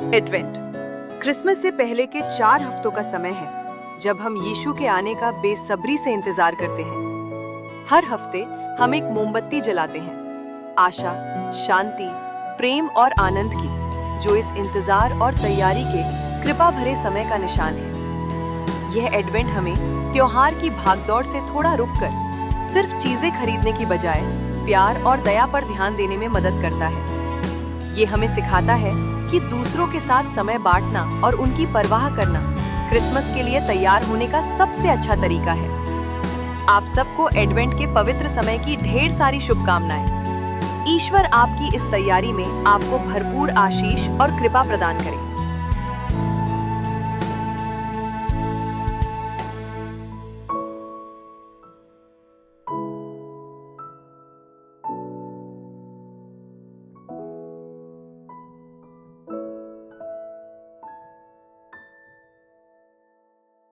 Advent Christmas से पहले के 4 हफ्तों का समय है जब हम यीशु के आने का बेसब्री से इंतजार करते हैं। हर हफ्ते हम एक मोमबत्ती जलाते हैं, आशा, शांति, प्रेम और आनंद की, जो इस इंतजार और तैयारी के कृपा भरे समय का निशान है। यह एडवेंट हमें त्योहार की भागदौड़ से थोड़ा रुककर सिर्फ चीजें खरीदने की बजाय प्यार और दया पर ध्यान देने में मदद करता है। ये हमें सिखाता है कि दूसरों के साथ समय बांटना और उनकी परवाह करना क्रिसमस के लिए तैयार होने का सबसे अच्छा तरीका है। आप सबको एडवेंट के पवित्र समय की ढेर सारी शुभकामनाएं। ईश्वर आपकी इस तैयारी में आपको भरपूर आशीष और कृपा प्रदान करे।